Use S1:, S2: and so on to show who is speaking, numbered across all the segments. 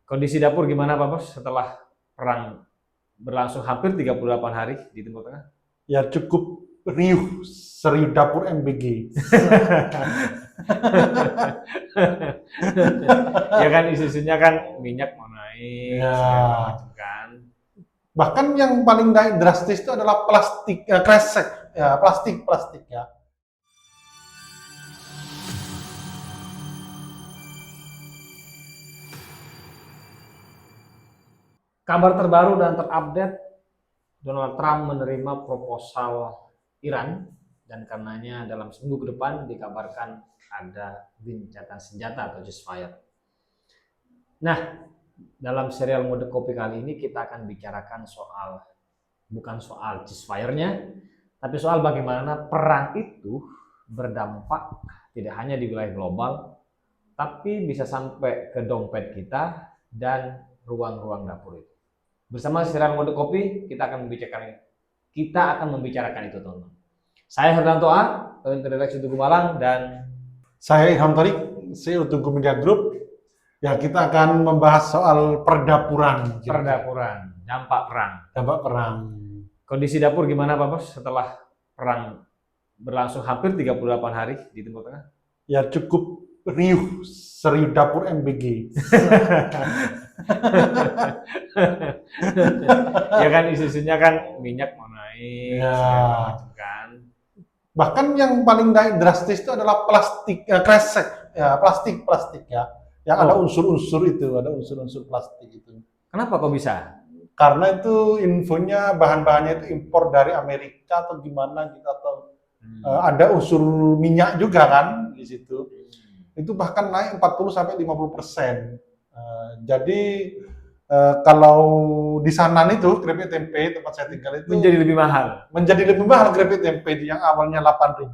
S1: Kondisi dapur gimana Pak Bos setelah perang berlangsung hampir 38 hari di Timur Tengah?
S2: Ya cukup riuh, serius dapur MBG.
S1: Ya kan isu-isunya kan minyak mau naik,
S2: Ya,
S1: segala macam kan.
S2: bahkan yang paling naik drastis itu adalah plastik, kresek, ya plastik ya.
S1: Kabar terbaru dan terupdate, Donald Trump menerima proposal Iran dan karenanya dalam seminggu ke depan dikabarkan ada gencatan senjata atau ceasefire. Nah, dalam serial Mode Kopi kali ini kita akan bicarakan bukan soal ceasefire-nya, tapi soal bagaimana perang itu berdampak tidak hanya di wilayah global, tapi bisa sampai ke dompet kita dan ruang-ruang dapur itu. Bersama serial Mode Kopi, kita akan membicarakan itu, teman-teman. Saya Herdanto A, Pemimpin Redaksi Tugu Malang, dan
S2: Saya Ilham Tarik, CEO Tugu Media Group. Ya, kita akan membahas soal perdapuran.
S1: dampak perang.
S2: Dampak perang.
S1: Kondisi dapur gimana Pak Bos setelah perang berlangsung hampir 38 hari di Timur Tengah?
S2: Ya cukup riuh, serius dapur MBG.
S1: Ya kan isu-isunya kan minyak mau naik,
S2: Ya.
S1: segala macam kan.
S2: Bahkan yang paling naik drastis itu adalah plastik, kresek, ya plastik ya. Yang ada unsur-unsur itu, ada unsur-unsur plastik itu.
S1: Kenapa kok bisa?
S2: Karena itu infonya bahan-bahannya itu impor dari Amerika atau gimana gitu, atau ada unsur minyak juga kan di situ. Itu bahkan naik 40-50%. Jadi kalau di Sanan itu keripik tempe tempat saya tinggal itu
S1: Menjadi lebih mahal.
S2: Menjadi lebih mahal keripik tempe yang awalnya 8.000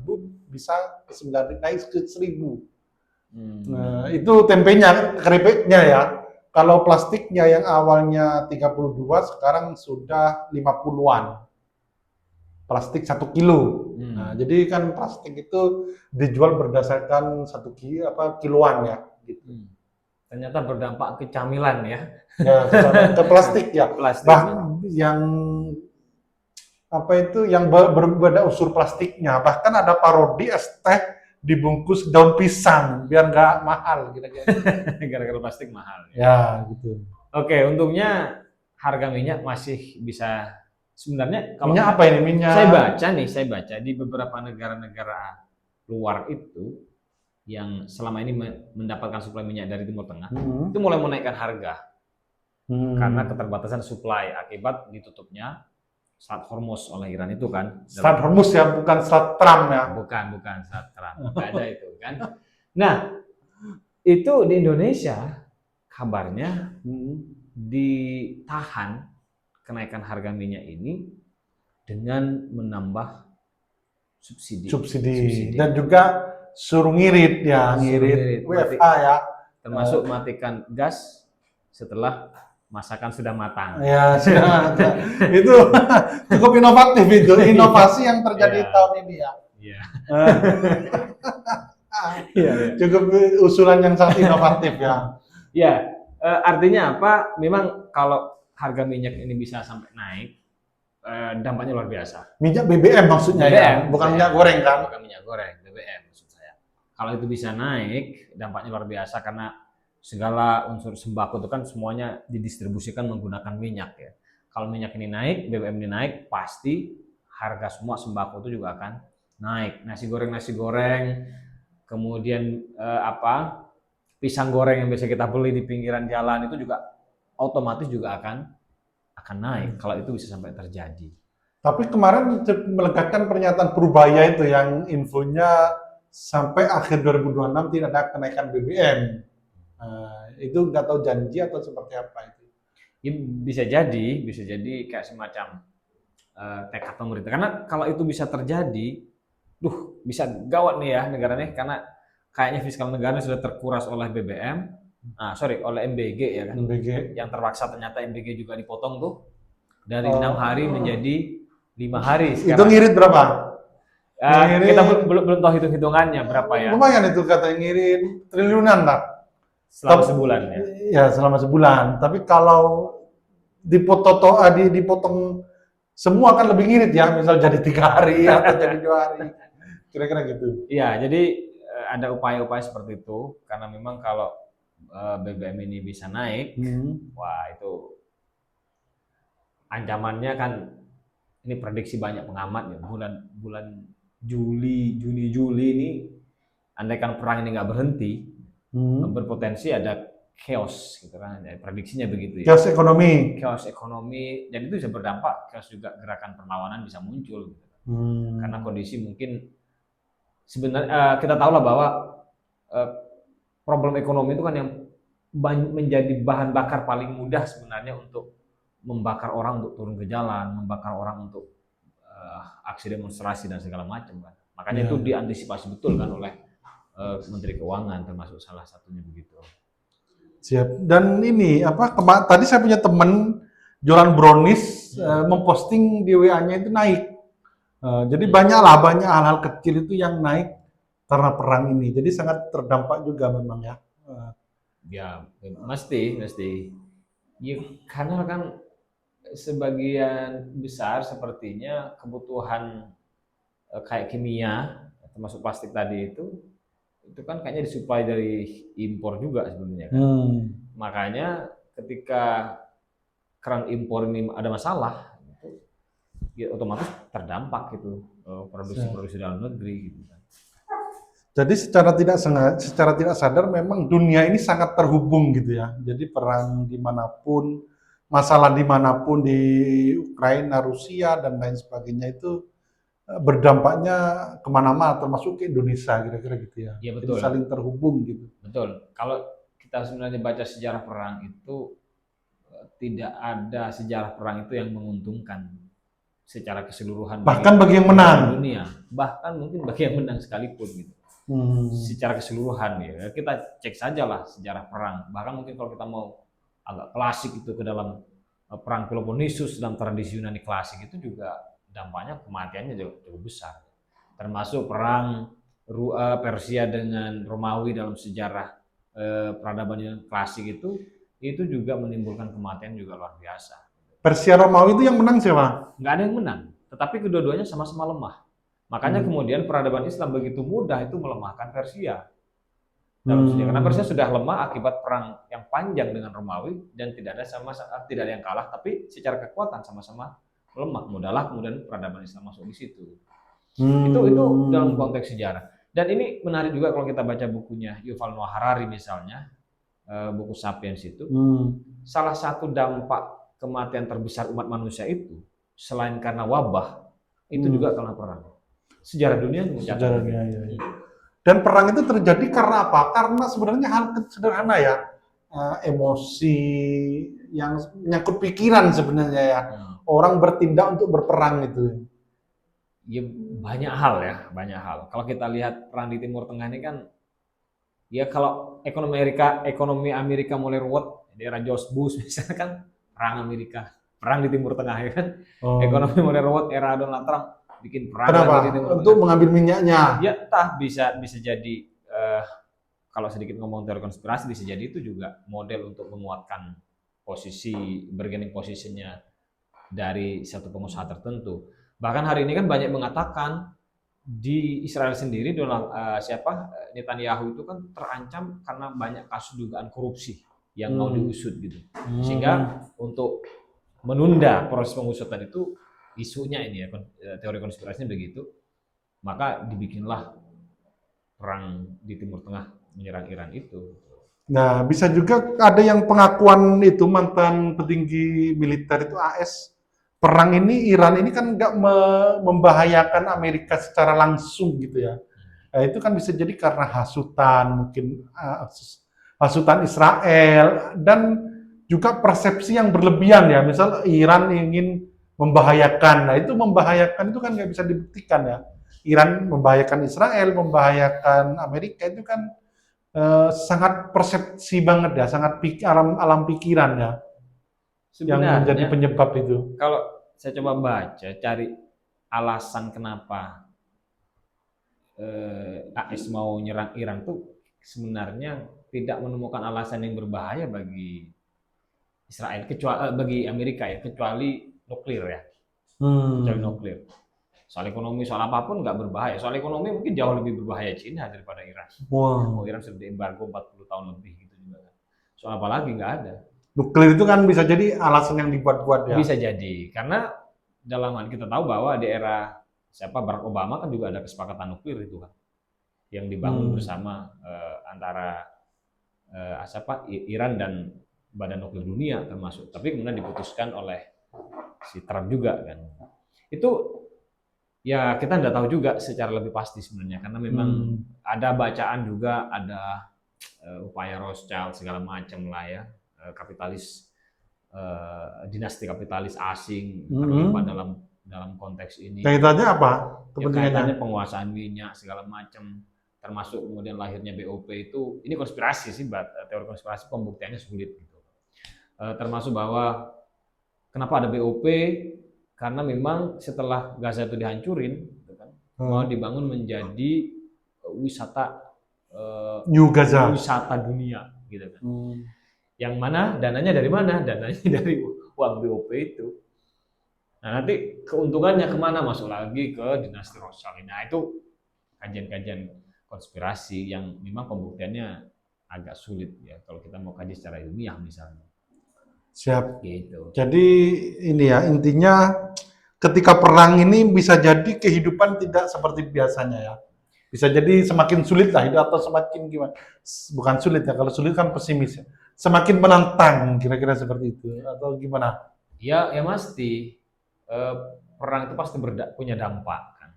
S2: bisa ke 9.000, naik ke 1.000. Nah, itu tempenya, keripiknya ya. Kalau plastiknya yang awalnya 32 sekarang sudah 50-an. Plastik 1 kilo. Nah, jadi kan plastik itu dijual berdasarkan 1 kiloan ya gitu.
S1: Ternyata berdampak ke camilan ya.
S2: Ya, ke plastik ya.
S1: Plastik.
S2: Bahkan yang yang berbeda unsur plastiknya. Bahkan ada parodi es teh dibungkus daun pisang biar nggak mahal gitu-gitu.
S1: Gara-gara plastik mahal.
S2: Ya, gitu.
S1: Oke, untungnya harga minyak masih bisa. Sebenarnya kalau
S2: minyak apa ini? Minyak.
S1: Saya baca di beberapa negara-negara luar itu yang selama ini mendapatkan suplai minyak dari Timur Tengah, itu mulai menaikkan harga. Karena keterbatasan suplai akibat ditutupnya Selat Hormuz oleh Iran itu kan.
S2: Selat Hormuz ya, bukan Selat Trump ya.
S1: Bukan Selat Trump. Nggak ada itu kan. Nah, itu di Indonesia kabarnya ditahan kenaikan harga minyak ini dengan menambah subsidi. Dan juga suruh ngirit WFH ya. Termasuk matikan gas setelah masakan sudah matang.
S2: Ya, sudah. Itu cukup inovatif itu, inovasi yang terjadi tahun ini ya.
S1: Iya.
S2: Cukup usulan yang sangat inovatif ya.
S1: Ya, artinya apa? Memang kalau harga minyak ini bisa sampai naik, dampaknya luar biasa.
S2: Minyak BBM maksudnya ya, bukan minyak goreng kan?
S1: Bukan minyak goreng, BBM maksud saya. Kalau itu bisa naik, dampaknya luar biasa karena segala unsur sembako itu kan semuanya didistribusikan menggunakan minyak ya. Kalau minyak ini naik, BBM ini naik, pasti harga semua sembako itu juga akan naik. Nasi goreng, kemudian pisang goreng yang biasa kita beli di pinggiran jalan itu juga otomatis juga akan naik kalau itu bisa sampai terjadi.
S2: Tapi kemarin melegakan pernyataan Purbaya itu yang infonya sampai akhir 2026 tidak ada kenaikan BBM. Itu nggak tahu janji atau seperti apa itu.
S1: Ya, bisa jadi kayak semacam tekad pemerintah. Karena kalau itu bisa terjadi, bisa gawat nih ya negaranya, karena kayaknya fiskal negara sudah terkuras oleh BBM, oleh MBG ya kan.
S2: MBG.
S1: Yang terpaksa ternyata MBG juga dipotong tuh dari 6 hari menjadi 5 hari sekarang.
S2: Itu ngirit berapa?
S1: Kita belum tahu hitung-hitungannya berapa ya.
S2: Lumayan itu katanya ngirit triliunan lah.
S1: selama sebulan ya.
S2: Ya selama sebulan. Tapi kalau dipotong semua kan lebih ngirit ya, misal jadi 3 hari atau jadi 2 hari, kira-kira gitu.
S1: Iya, jadi ada upaya-upaya seperti itu karena memang kalau BBM ini bisa naik, wah itu ancamannya kan, ini prediksi banyak pengamat ya, bulan Juli, Juni, Juli ini, andaikan perang ini nggak berhenti, berpotensi ada chaos gitu kan, ya, prediksinya begitu ya. Chaos ekonomi, dan itu bisa berdampak chaos juga, gerakan perlawanan bisa muncul gitu. Karena kondisi mungkin sebenarnya kita tahu lah bahwa problem ekonomi itu kan yang menjadi bahan bakar paling mudah sebenarnya untuk membakar orang untuk turun ke jalan, membakar orang untuk aksi demonstrasi dan segala macam kan. Makanya itu diantisipasi betul kan oleh Menteri Keuangan, termasuk salah satunya begitu.
S2: Siap. Dan ini tadi saya punya teman jualan brownies, memposting di WA-nya itu naik. Jadi banyak hal-hal kecil itu yang naik karena perang ini. Jadi sangat terdampak juga memang ya.
S1: Ya, mesti. Ya, karena kan sebagian besar sepertinya kebutuhan kayak kimia, termasuk plastik tadi itu kan kayaknya disuplai dari impor juga sebenarnya kan. Makanya ketika keran impor ini ada masalah, ya otomatis terdampak gitu produksi dalam negeri gitu kan.
S2: Jadi secara tidak sadar memang dunia ini sangat terhubung gitu ya. Jadi perang dimanapun, masalah dimanapun di Ukraina, Rusia dan lain sebagainya itu berdampaknya kemana-mana, termasuk ke Indonesia kira-kira gitu ya.
S1: Iya betul.
S2: Jadi saling terhubung gitu.
S1: Betul. Kalau kita sebenarnya baca sejarah perang itu, tidak ada sejarah perang itu yang menguntungkan secara keseluruhan.
S2: Bahkan bagi yang menang.
S1: Dunia. Bahkan mungkin bagi yang menang sekalipun gitu. Secara keseluruhan ya, kita cek saja lah sejarah perang. Bahkan mungkin kalau kita mau agak klasik itu ke dalam perang Peloponnesus dalam tradisi Yunani klasik itu juga dampaknya kematiannya cukup besar. Termasuk perang Persia dengan Romawi dalam sejarah peradaban klasik itu juga menimbulkan kematian juga luar biasa.
S2: Persia Romawi itu yang menang siapa?
S1: Nggak ada yang menang, tetapi kedua-duanya sama-sama lemah. Makanya kemudian peradaban Islam begitu mudah itu melemahkan Persia dalam sejarah. Karena Persia sudah lemah akibat perang yang panjang dengan Romawi dan tidak ada yang kalah, tapi secara kekuatan sama-sama lemah. Mudahlah kemudian peradaban Islam masuk di situ. Itu dalam konteks sejarah. Dan ini menarik juga kalau kita baca bukunya Yuval Noah Harari misalnya, buku Sapiens itu, salah satu dampak kematian terbesar umat manusia itu selain karena wabah itu juga karena perang. Sejarah dunia mencatat.
S2: Dan perang itu terjadi karena apa? Karena sebenarnya hal sederhana ya, emosi yang menyangkut pikiran sebenarnya ya. Orang bertindak untuk berperang itu.
S1: Ya banyak hal. Kalau kita lihat perang di Timur Tengah ini kan, ya kalau ekonomi Amerika mulai ruwet di era George Bush misalnya kan, perang di Timur Tengah ya kan. Ekonomi mulai ruwet era Donald Trump, bikin perang.
S2: Kenapa? Di Timur Tengah. Untuk mengambil minyaknya.
S1: Ya entah, bisa jadi kalau sedikit ngomong teori konspirasi, bisa jadi itu juga model untuk menguatkan bargaining posisinya dari satu pengusaha tertentu. Bahkan hari ini kan banyak mengatakan di Israel sendiri Netanyahu itu kan terancam karena banyak kasus dugaan korupsi yang mau diusut gitu. Sehingga untuk menunda proses pengusutan itu, isunya ini ya, teori konspirasinya begitu, maka dibikinlah perang di Timur Tengah menyerang Iran itu.
S2: Nah, bisa juga ada yang pengakuan itu mantan petinggi militer itu AS, perang ini Iran ini kan nggak membahayakan Amerika secara langsung gitu ya. Nah, itu kan bisa jadi karena hasutan, mungkin hasutan Israel, dan juga persepsi yang berlebihan ya. Misal Iran ingin membahayakan, nah itu membahayakan itu kan nggak bisa dibuktikan ya. Iran membahayakan Israel, membahayakan Amerika itu kan sangat persepsi banget ya, sangat alam pikiran ya. Sebenarnya, yang menjadi penyebab itu.
S1: Kalau saya coba baca, cari alasan kenapa AS mau nyerang Iran tuh sebenarnya tidak menemukan alasan yang berbahaya bagi Israel, bagi Amerika ya, kecuali nuklir ya, kecuali nuklir. Soal ekonomi, soal apapun nggak berbahaya. Soal ekonomi mungkin jauh lebih berbahaya Cina daripada Iran.
S2: Wow.
S1: Iran sudah diembargo 40 tahun lebih gitu juga. Soal apa lagi nggak ada.
S2: Nuklir itu kan bisa jadi alasan yang dibuat-buat ya.
S1: Bisa jadi, karena dalam hal kita tahu bahwa di era Barack Obama kan juga ada kesepakatan nuklir itu kan, yang dibangun bersama antara Iran dan Badan Nuklir Dunia termasuk. Tapi kemudian diputuskan oleh si Trump juga kan. Itu ya kita nggak tahu juga secara lebih pasti sebenarnya, karena memang ada bacaan juga, ada upaya Rothschild segala macam lah ya, kapitalis, dinasti kapitalis asing terlibat dalam konteks ini.
S2: Kaitannya apa?
S1: Ya, kaitannya penguasaan minyak segala macam, termasuk kemudian lahirnya BOP itu. Ini konspirasi sih, teori konspirasi, pembuktiannya sulit gitu. Termasuk bahwa kenapa ada BOP, karena memang setelah Gaza itu dihancurin, gitu kan, mau dibangun menjadi wisata
S2: New Gaza,
S1: wisata dunia, gitu kan. Yang mana dananya dari mana? Dananya dari uang BOP itu. Nah, nanti keuntungannya kemana? Masuk lagi ke dinasti Rothschild. Nah, itu kajian-kajian konspirasi yang memang pembuktiannya agak sulit ya kalau kita mau kaji secara ilmiah misalnya.
S2: Siap.
S1: Gitu.
S2: Jadi ini ya, intinya ketika perang ini bisa jadi kehidupan tidak seperti biasanya ya. Bisa jadi semakin sulit lah hidup, atau semakin gimana? Bukan sulit ya, kalau sulit kan pesimis ya. Semakin menantang, kira-kira seperti itu, atau gimana?
S1: Ya pasti. Perang itu pasti punya dampak kan.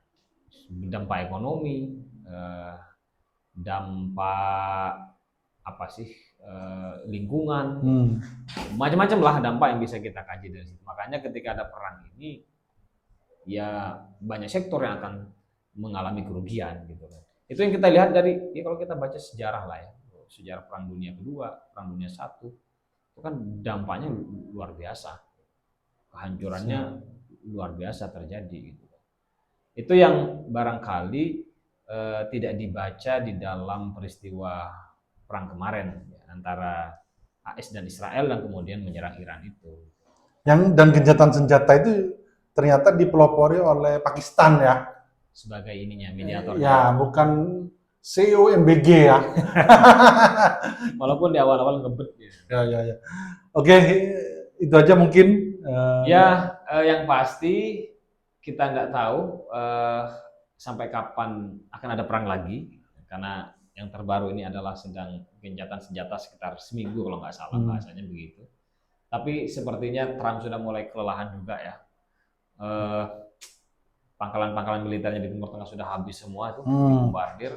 S1: Dampak ekonomi, dampak apa sih, lingkungan, macam-macam lah dampak yang bisa kita kaji dari situ. Makanya ketika ada perang ini, ya banyak sektor yang akan mengalami kerugian gitu kan. Itu yang kita lihat dari, ya kalau kita baca sejarah lah ya, sejarah Perang Dunia Kedua, Perang Dunia I, itu kan dampaknya luar biasa, kehancurannya luar biasa terjadi gitu. Itu yang barangkali tidak dibaca di dalam peristiwa perang kemarin ya, antara AS dan Israel yang kemudian menyerang Iran itu.
S2: Dan gencatan senjata itu ternyata dipelopori oleh Pakistan ya.
S1: Sebagai ininya, mediatornya.
S2: Ya, bukan COMBG ya.
S1: Walaupun di awal-awal ngebet gitu.
S2: Ya. Oke, itu aja mungkin.
S1: Yang pasti kita nggak tahu sampai kapan akan ada perang lagi, karena yang terbaru ini adalah sedang gencatan senjata sekitar seminggu kalau nggak salah bahasanya begitu. Tapi sepertinya Trump sudah mulai kelelahan juga ya. Pangkalan-pangkalan militernya di Timur Tengah sudah habis semua tuh, dibombardir.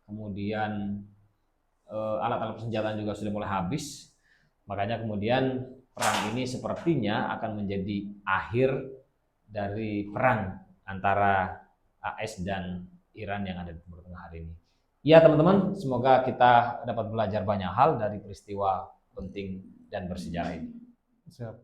S1: Kemudian alat-alat persenjataan juga sudah mulai habis. Makanya kemudian perang ini sepertinya akan menjadi akhir dari perang antara AS dan Iran yang ada di Timur Tengah hari ini. Ya teman-teman, semoga kita dapat belajar banyak hal dari peristiwa penting dan bersejarah ini.
S2: Siap.